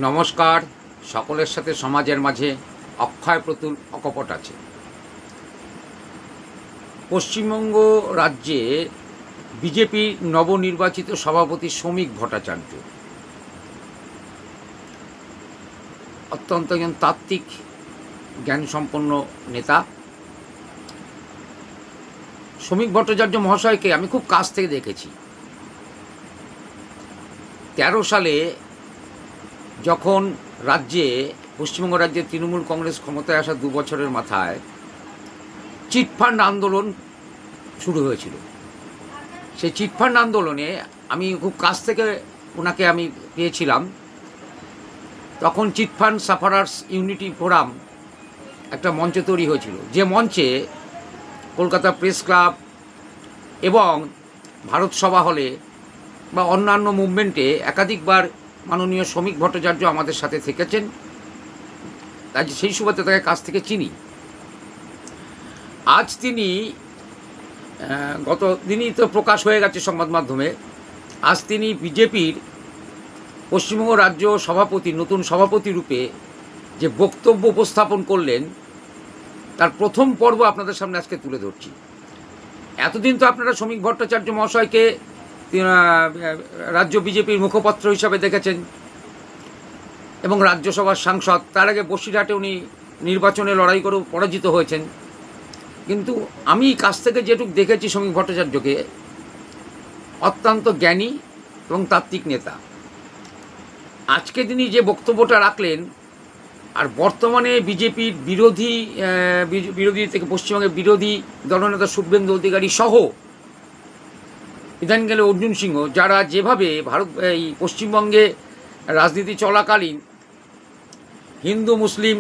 নমস্কার। সকলের সাথে সমাজের মাঝে অক্ষয় প্রতুল অকপট আছে। পশ্চিমবঙ্গ রাজ্যে বিজেপি নবনির্বাচিত সভাপতি শ্রমিক ভট্টাচার্য অত্যন্ত একজন তাত্ত্বিক জ্ঞানসম্পন্ন নেতা। শ্রমিক ভট্টাচার্য মহাশয়কে আমি খুব কাছ থেকে দেখেছি। 13 সালে যখন পশ্চিমবঙ্গ রাজ্যে তৃণমূল কংগ্রেস ক্ষমতায় আসা 2 বছরের মাথায় চিটফান্ড আন্দোলন শুরু হয়েছিল। সেই চিটফান্ড আন্দোলনে আমি খুব কাছ থেকে ওনাকে আমি পেয়েছিলাম। তখন চিটফান্ড সাফারার্স ইউনিটি ফোরাম একটা মঞ্চ তৈরি হয়েছিল, যে মঞ্চে কলকাতা প্রেস ক্লাব এবং ভারত সভা হলে বা অন্যান্য মুভমেন্টে একাধিকবার মাননীয় শ্রমিক ভট্টাচার্য আমাদের সাথে থেকেছেন। তাই সেই সুবাদে তাকে কাছ থেকে চিনি। আজ তিনি গত দিনই তো প্রকাশ হয়ে গেছে সংবাদ মাধ্যমে, আজ তিনি বিজেপির পশ্চিমবঙ্গ রাজ্য সভাপতি, নতুন সভাপতি রূপে যে বক্তব্য উপস্থাপন করলেন, তার প্রথম পর্ব আপনাদের সামনে আজকে তুলে ধরছি। এতদিন তো আপনারা শ্রমিক ভট্টাচার্য মহাশয়কে রাজ্য বিজেপির মুখপাত্র হিসাবে দেখেছেন এবং রাজ্যসভার সাংসদ। তার আগে বসিরহাটে উনি নির্বাচনে লড়াই করে পরাজিত হয়েছেন। কিন্তু আমি কাছ থেকে যেটুকু দেখেছি শ্রমিক ভট্টাচার্যকে, অত্যন্ত জ্ঞানী এবং তাত্ত্বিক নেতা। আজকে তিনি যে বক্তব্যটা রাখলেন, আর বর্তমানে বিজেপির বিরোধী থেকে পশ্চিমবঙ্গের বিরোধী দলনেতা শুভেন্দু অধিকারী সহ ইদানিং গেলে অর্জুন সিংহ, যারা যেভাবে এই পশ্চিমবঙ্গে রাজনীতি চলাকালীন হিন্দু মুসলিম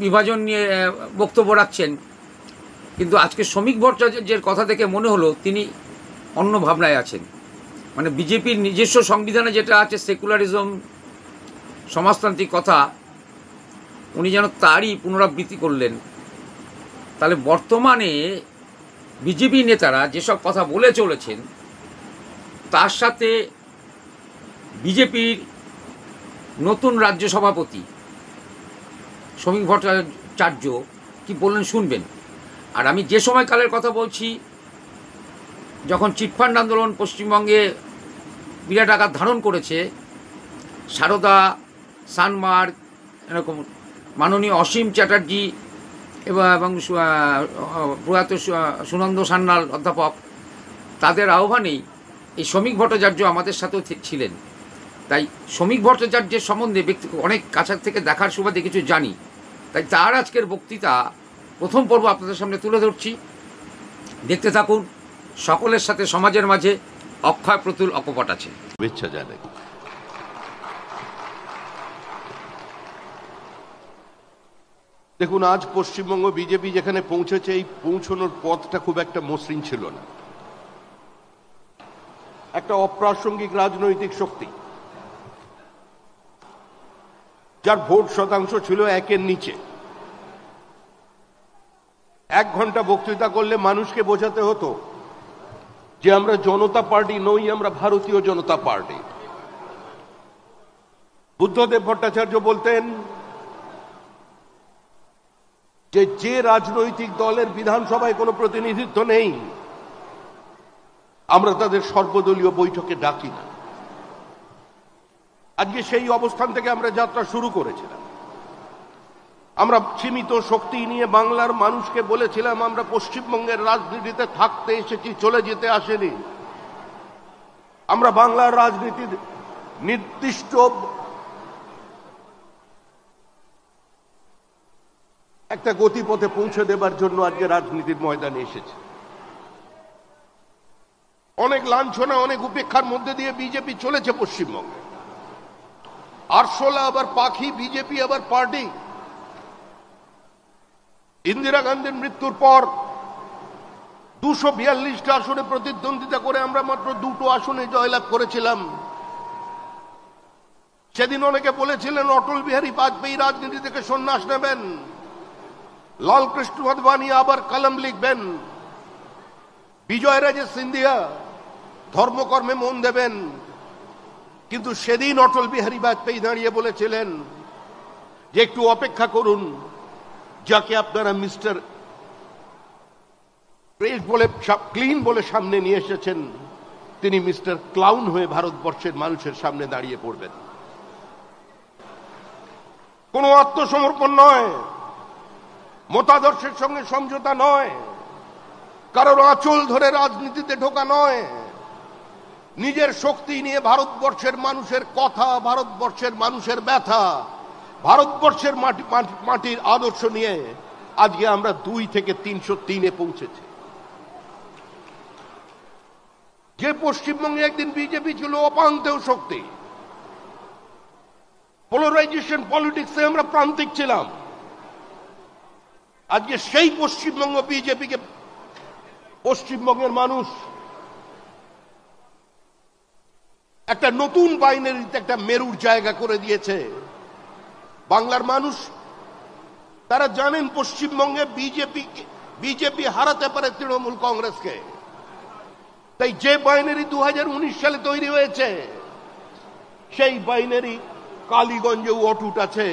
বিভাজন নিয়ে বক্তব্য রাখছেন, কিন্তু আজকে শ্রমিক ভট্টাচার্যের কথা থেকে মনে হলো তিনি অন্য ভাবনায় আছেন। মানে বিজেপির নিজস্ব সংবিধানে যেটা আছে সেকুলারিজম, সমাজতান্ত্রিক কথা, উনি যেন তারই পুনরাবৃত্তি করলেন। তাহলে বর্তমানে বিজেপি নেতারা যেসব কথা বলে চলেছেন, তার সাথে বিজেপির নতুন রাজ্য সভাপতি শ্রমিক ভট্টাচার্য কি বললেন শুনবেন। আর আমি যে সময়কালের কথা বলছি, যখন চিটফান্ড আন্দোলন পশ্চিমবঙ্গে বিরাট আকার ধারণ করেছে, সারদা, সানমার্গ, এরকম মাননীয় অসীম চ্যাটার্জি এবং প্রয়াত সুনন্দ সান্যাল অধ্যাপক, তাদের আহ্বানেই এই শ্রমিক ভট্টাচার্য আমাদের সাথেও ছিলেন। তাই শ্রমিক ভট্টাচার্যের সম্বন্ধে অনেক কাছার থেকে দেখার সুবাদে কিছু জানি। তাই তার আজকের বক্তৃতা প্রথম পর্ব আপনাদের সামনে তুলে ধরছি। দেখতে থাকুন। সকলের সাথে সমাজের মাঝে অক্ষয় প্রতুল অকপট আছে। শুভেচ্ছা জানাই। দেখুন, আজ পশ্চিমবঙ্গ বিজেপি যেখানে পৌঁছেছে, এই পৌঁছানোর পথটা খুব একটা মসৃণ ছিল না। একটা অপ্রাসঙ্গিক রাজনৈতিক শক্তি, যার ভোট শতাংশ ছিল 1-এর নিচে, 1 ঘন্টা বক্তৃতা করলে মানুষকে বোঝাতে হতো যে আমরা জনতা পার্টি নই, আমরা ভারতীয় জনতা পার্টি। বুদ্ধদেব ভট্টাচার্য বলতেন যে রাজনৈতিক দলের বিধানসভায় কোনো প্রতিনিধিত্ব নেই, আমরা তাদের সর্বদলীয় বৈঠকে ডাকি না। আজকে সেই অবস্থান থেকে আমরা যাত্রা শুরু করেছিলাম। আমরা সীমিত শক্তি নিয়ে বাংলার মানুষকে বলেছিলাম, আমরা পশ্চিমবঙ্গের রাজনীতিতে থাকতে এসেছি, চলে যেতে আসেনি। আমরা বাংলার রাজনীতির নির্দিষ্ট একটা গতিপথে পৌঁছে দেবার জন্য আজকে রাজনীতির ময়দানে এসেছে। অনেক লাঞ্ছনা, অনেক উপেক্ষার মধ্যে দিয়ে বিজেপি চলেছে পশ্চিমবঙ্গে। আরশোলা আবার পাখি, বিজেপি আবার পার্টি। ইন্দিরা গান্ধীর মৃত্যুর পর 242টা আসনে প্রতিদ্বন্দ্বিতা করে আমরা মাত্র 2টো আসনে জয়লাভ করেছিলাম। সেদিন অনেকে বলেছিলেন অটল বিহারী বাজপেয়ী রাজনীতি থেকে সন্ন্যাস নেবেন, লালকৃষ্ণ আদবানি আবার কলম লিখবেন, বিজয় রাজে সিন্ধিয়া ধর্মকর্মে মন দেবেন, কিন্তু সেদিন অটল বিহারী বাজপেয়ী দাঁড়িয়ে বলেছিলেন যে একটু অপেক্ষা করুন, যাকে আপনারা মিস্টার ক্লিন বলে সামনে নিয়ে এসেছেন তিনি মিস্টার ক্লাউন হয়ে ভারতবর্ষের মানুষের সামনে দাঁড়িয়ে পড়বেন। কোনো আত্মসমর্পণ নয়, মতাদর্শের সঙ্গে সমঝোতা নয়, কারোর আঁচল ধরে রাজনীতিতে ঢোকা নয়, নিজের শক্তি নিয়ে ভারতবর্ষের মানুষের কথা, ভারতবর্ষের মানুষের ব্যথা, ভারতবর্ষের মাটির আদর্শ নিয়ে আজকে আমরা 2 থেকে 303-এ পৌঁছেছি। যে পশ্চিমবঙ্গে একদিন বিজেপি ছিল অপান্তেয় শক্তি, পোলারাইজেশন পলিটিক্সে আমরা প্রান্তিক ছিলাম, আজকে সেই পশ্চিমবঙ্গ বিজেপিকে পশ্চিমবঙ্গের মানুষ একটা নতুন বাইনারিতে একটা মেরুর জায়গা করে দিয়েছে। বাংলার মানুষ তারা জানেন পশ্চিমবঙ্গে বিজেপি হারাতে পারে তৃণমূল কংগ্রেসকে। তাই যে বাইনারি 2019 সালে তৈরি হয়েছে সেই বাইনারি কালীগঞ্জেও অটুট আছে।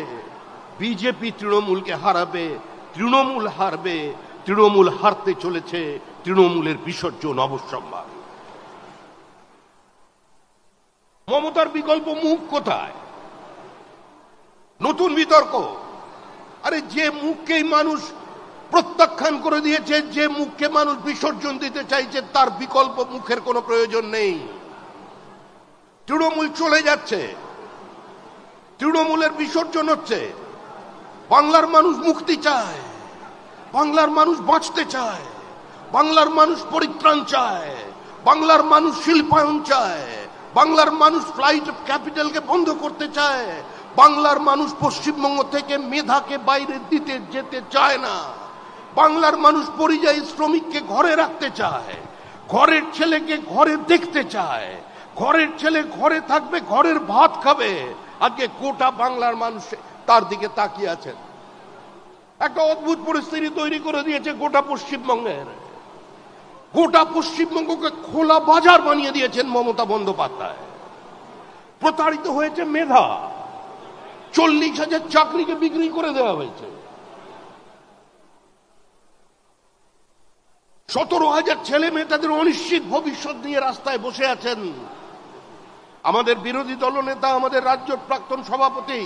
বিজেপি তৃণমূলকে হারাবে, তৃণমূল হারবে, তৃণমূল হারতে চলেছে, তৃণমূলের বিসর্জন অবশ্যম্ভাবী। মমতার বিকল্প মুখ কোথায়? নতুন বিতর্ক। আরে যে মুখকেই মানুষ প্রত্যাখ্যান করে দিয়েছে, যে মুখকে মানুষ বিসর্জন দিতে চাইছে, তার বিকল্প মুখের কোনো প্রয়োজন নেই। তৃণমূল চলে যাচ্ছে, তৃণমূলের বিসর্জন হচ্ছে। বাংলার মানুষ মুক্তি চায়, বাংলার মানুষ বাঁচতে চায়, বাংলার মানুষ পরিত্রাণ চায়, বাংলার মানুষ শিল্পায়ন চায়, বাংলার মানুষ ফ্লাইট অফ ক্যাপিটালকে বন্ধ করতে চায়, বাংলার মানুষ পশ্চিমবঙ্গ থেকে মেধাকে বাইরে দিতে যেতে চায় না, বাংলার মানুষ পরিযায়ী শ্রমিককে ঘরে রাখতে চায়, ঘরের ছেলেকে ঘরে দেখতে চায়, ঘরের ছেলে ঘরে থাকবে, ঘরের ভাত খাবে। আজকে গোটা বাংলার মানুষ তার দিকে তাকিয়ে আছেন। একটা অদ্ভুত পরিস্থিতি তৈরি করে দিয়েছে গোটা পশ্চিমবঙ্গের। গোটা পশ্চিমবঙ্গকে খোলা বাজার বানিয়ে দিয়েছেন মমতা বন্দ্যোপাধ্যায়। প্রতারিত হয়েছে মেধা, 40,000 চাকরিকে বিক্রি করে দেওয়া হয়েছে, 17,000 ছেলে মেয়ে তাদের অনিশ্চিত ভবিষ্যৎ নিয়ে রাস্তায় বসে আছেন। আমাদের বিরোধী দলনেতা, আমাদের রাজ্য প্রাক্তন সভাপতি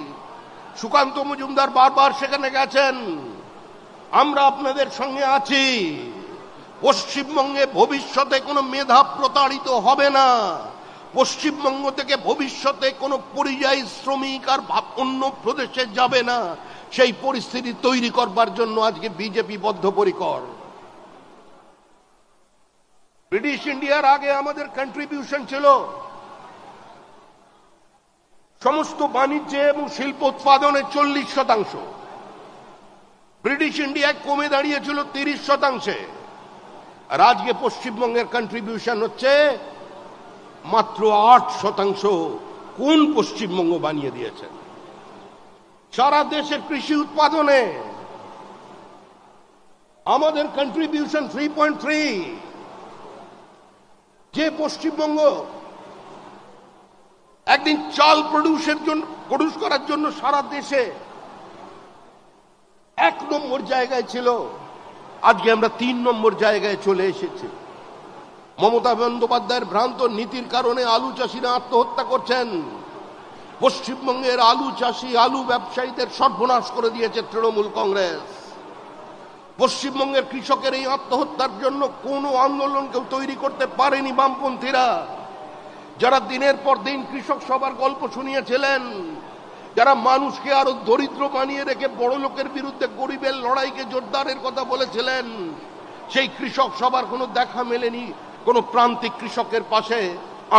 সুকান্ত মজুমদার বারবার সেখানে গেছেন। আমরা আপনাদের সঙ্গে আছি। পশ্চিমবঙ্গে ভবিষ্যতে কোনো মেধা প্রতারিত হবে না। পশ্চিমবঙ্গ থেকে ভবিষ্যতে কোনো পরিযায়ী শ্রমিক আর অন্য প্রদেশে যাবে না। সেই পরিস্থিতি তৈরি করবার জন্য আজকে বিজেপি বদ্ধপরিকর। ব্রিটিশ ইন্ডিয়ার আগে আমাদের কন্ট্রিবিউশন ছিল সমস্ত বাণিজ্যে এবং শিল্প উৎপাদনে 40%। ব্রিটিশ ইন্ডিয়ায় কমে দাঁড়িয়েছিল 30%। আর আজকে পশ্চিমবঙ্গের কন্ট্রিবিউশন হচ্ছে মাত্র 8%। কোন পশ্চিমবঙ্গ বানিয়ে দিয়েছেন? সারা দেশের কৃষি উৎপাদনে আমাদের কন্ট্রিবিউশন 3.3। যে পশ্চিমবঙ্গ একদিন চাল প্রডিউস করার জন্য সারা দেশে 1 নম্বর জায়গায় ছিল, আজকে আমরা 3 নম্বর জায়গায় চলে এসেছি। মমতা বন্দ্যোপাধ্যায়ের ভ্রান্ত নীতির কারণে আলু চাষিরা আত্মহত্যা করছেন। পশ্চিমবঙ্গের আলু চাষি, আলু ব্যবসায়ীদের সর্বনাশ করে দিয়েছে তৃণমূল কংগ্রেস। পশ্চিমবঙ্গের কৃষকের এই আত্মহত্যার জন্য কোনো আন্দোলন কেউ তৈরি করতে পারেনি বামপন্থীরা, যারা দিনের পর দিন কৃষক সভার গল্প শুনিয়েছিলেন, যারা মানুষকে আরো দরিদ্র বানিয়ে রেখে বড় লোকের বিরুদ্ধে গরিবের লড়াইকে জোরদারের কথা বলেছিলেন। সেই কৃষক সভার কোনো দেখা মেলেনি কোনো প্রান্তিক কৃষকের পাশে,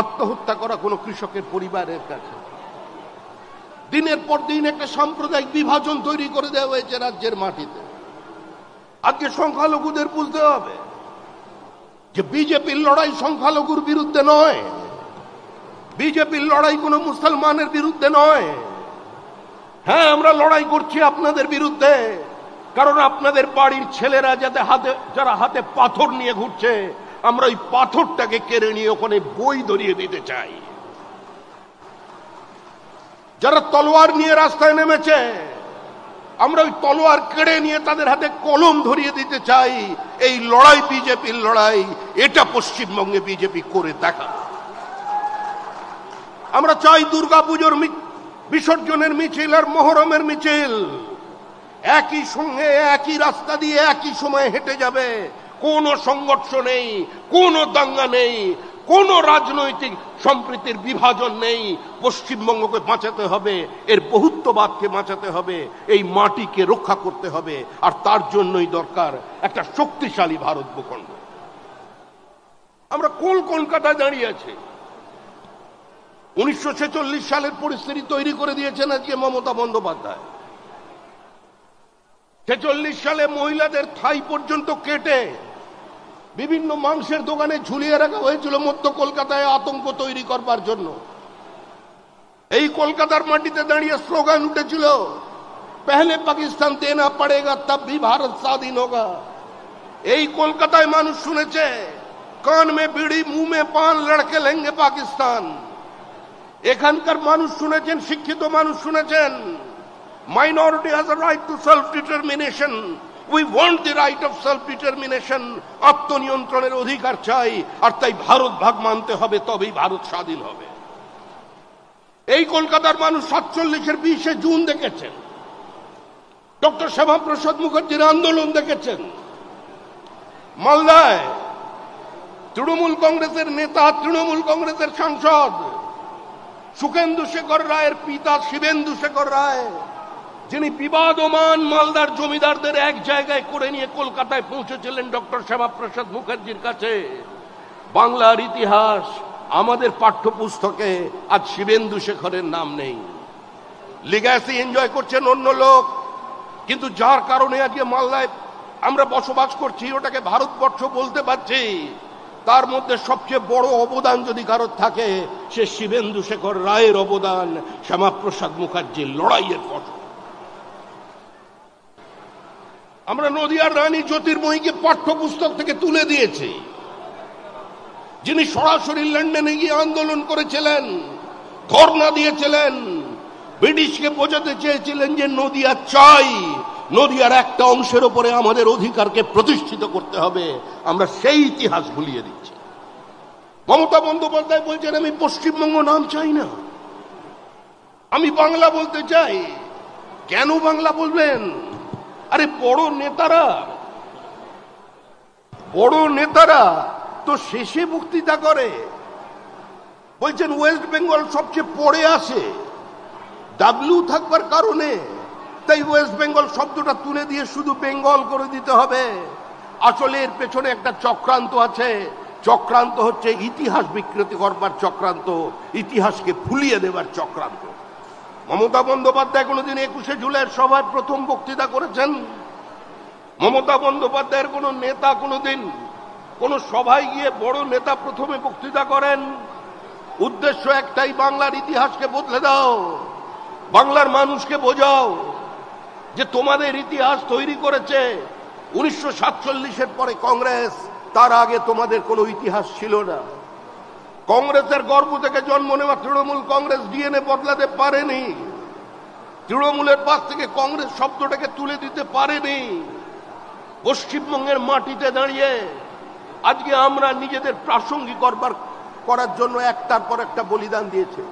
আত্মহত্যা করা কোনো কৃষকের পরিবারের কাছে। দিনের পর দিন একটা সাম্প্রদায়িক বিভাজন তৈরি করে দেওয়া হয়েছে রাজ্যের মাটিতে। আজকে সংখ্যালঘুদের বুঝতে হবে যে বিজেপির লড়াই সংখ্যালঘুর বিরুদ্ধে নয়, বিজেপির লড়াই কোনো মুসলমানের বিরুদ্ধে নয়। হ্যাঁ, আমরা লড়াই করছি আপনাদের বিরুদ্ধে, কারণ আপনাদের বাড়ির ছেলেরা যারা হাতে পাথর নিয়ে ঘুরছে, আমরা ওই পাথরটাকে কেড়ে নিয়ে ওখানে বই ধরিয়ে দিতে চাই। যারা তলোয়ার নিয়ে রাস্তায় নেমেছে, আমরা ওই তলোয়ার কেড়ে নিয়ে তাদের হাতে কলম ধরিয়ে দিতে চাই। এই লড়াই বিজেপির লড়াই, এটা পশ্চিমবঙ্গে বিজেপি করে দেখা। আমরা চাই দুর্গাপুজোর বিসর্জনের মিছিল আর মহরমের মিছিল একই সঙ্গে একই রাস্তা দিয়ে একই সময়ে হেঁটে যাবে। কোনো সংঘর্ষ নেই, কোনো দাঙ্গা নেই, কোনো রাজনৈতিক সম্প্রীতির বিভাজন নেই। পশ্চিমবঙ্গকে বাঁচাতে হবে, এর বহুত্ববাদকে বাঁচাতে হবে, এই মাটিকে রক্ষা করতে হবে। আর তার জন্যই দরকার একটা শক্তিশালী ভারত ভূখণ্ড। আমরা কলকাতায় দাঁড়িয়ে আছি। 1946 সালের পরিস্থিতি তৈরি করে দিয়েছেন আজকে মমতা বন্দ্যোপাধ্যায়। 46 সালে মহিলাদের থাই পর্যন্ত কেটে বিভিন্ন মাংসের দোকানে ঝুলিয়ে রাখা হয়েছিল মধ্য কলকাতায় আতঙ্ক তৈরি করবার জন্য। এই কলকাতার মাটিতে দাঁড়িয়ে স্লোগান উঠেছিল, পহলে পাকিস্তান দেনা পড়েগা তব ভি ভারত স্বাধীন হোগা। এই কলকাতায় মানুষ শুনেছে, কান মে বিড়ি মুহ মে পান লড়কে লেঙ্গে পাকিস্তান। এখানকার মানুষ শুনেছেন, শিক্ষিত মানুষ শুনেছেন, minority has a right to self-determination. We want the right of self-determination. আত্মনিয়ন্ত্রণের অধিকার চাই, আর তাই ভারত ভাগ মানতে হবে, তবেই ভারত স্বাধীন হবে। এই কলকাতার মানুষ 47-এর 20 জুন দেখেছেন, ডক্টর শ্যামাপ্রসাদ মুখার্জির আন্দোলন দেখেছেন। মালদায় তৃণমূল কংগ্রেসের নেতা, তৃণমূল কংগ্রেসের সাংসদ সুখেন্দু শেখর রায়ের পিতা শিবেন্দু শেখর রায়, যিনি বিবাদমান মালদার জমিদারদের এক জায়গায় করে নিয়ে কলকাতায় পৌঁছেছিলেন ডক্টর শ্যামাপ্রসাদ মুখার্জির কাছে। বাংলার ইতিহাস আমাদের পাঠ্যপুস্তকে আজ শিবেন্দু শেখরের নাম নেই। লিগ্যাসি এনজয় করছেন অন্য লোক, কিন্তু যার কারণে আজকে মালদায় আমরা বসবাস করছি, ওটাকে ভারতবর্ষ বলতে পারছি, তার মধ্যে সবচেয়ে বড় অবদান যদি কারোর থাকে, সে শিবেন্দু শেখর রায়ের অবদান, শ্যামাপ্রসাদ মুখার্জির লড়াইয়ের ফসল। আমরা নদিয়ার রানী জ্যোতির্ময়ীকে পাঠ্যপুস্তক থেকে তুলে দিয়েছি, যিনি সরাসরি লন্ডনে গিয়ে আন্দোলন করেছিলেন, ধর্ণা দিয়েছিলেন, ব্রিটিশকে বোঝাতে চেয়েছিলেন যে নদিয়া চাই, নদিয়ার একটা অংশের উপরে আমাদের অধিকারকে প্রতিষ্ঠিত করতে হবে। আমরা সেই ইতিহাস ভুলিয়ে দিচ্ছি। মমতা বন্দ্যোপাধ্যায় বলছেন, আমি পশ্চিমবঙ্গ নাম চাই না, আমি বাংলা বলতে চাই। কেন বাংলা বলবেন? আরে বড় নেতারা তো শেষে বক্তৃতা করে, বলছেন ওয়েস্ট বেঙ্গল সবচেয়ে পরে আসে, ডাব্লিউ থাকবার কারণে তাই ওয়েস্ট বেঙ্গল শব্দটা তুলে দিয়ে শুধু বেঙ্গল করে দিতে হবে। আসলে এর পেছনে একটা চক্রান্ত আছে। চক্রান্ত হচ্ছে ইতিহাস বিকৃতি করবার চক্রান্ত, ইতিহাসকে ভুলিয়ে দেবার চক্রান্ত। মমতা বন্দ্যোপাধ্যায় কোনোদিন 21শে জুলাইয়ের সভায় প্রথম বক্তৃতা করেছেন? মমতা বন্দ্যোপাধ্যায়ের কোন নেতা কোনোদিন কোন সভায় গিয়ে বড় নেতা প্রথমে বক্তৃতা করেন? উদ্দেশ্য একটাই, বাংলার ইতিহাসকে বদলে দাও, বাংলার মানুষকে বোঝাও যে তোমাদের ইতিহাস তৈরি করেছে 1947-এর পরে কংগ্রেস, তার আগে তোমাদের কোনো ইতিহাস ছিল না। কংগ্রেসের গর্ভ থেকে জন্ম নেওয়া তৃণমূল কংগ্রেস ডিএনএ বদলাতে পারেনি, তৃণমূলের পাশ থেকে কংগ্রেস শব্দটাকে তুলে দিতে পারেনি। পশ্চিমবঙ্গের মাটিতে দাঁড়িয়ে আজকে আমরা নিজেদের প্রাসঙ্গিক করার জন্য একটার পর একটা বলিদান দিয়েছে।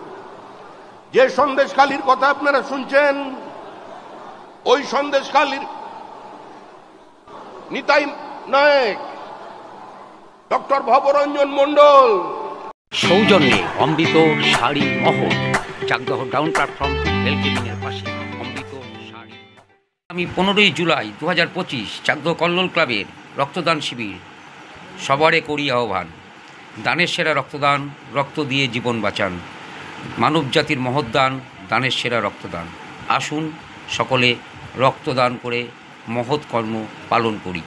যে সন্দেশখালীর কথা আপনারা শুনছেন, ওই সন্দেশখালীর নিতাই নায়েক, ডক্টর ভবরঞ্জন মণ্ডল, সৌজন্যে অমৃত শাড়ি মহল, চাকদহ ডাউন প্ল্যাটফর্ম রেল কেবিনের পাশে অমৃত শাড়ি। আমি 15ই জুলাই 2025 চাকদহ কল্লোল ক্লাবের রক্তদান শিবির। সবারে করি আহ্বান, দানের সেরা রক্তদান, রক্ত দিয়ে জীবন বাঁচান। মানব জাতির মহৎদান, দানের সেরা রক্তদান। আসুন সকলে রক্তদান করে মহৎ কর্ম পালন করি।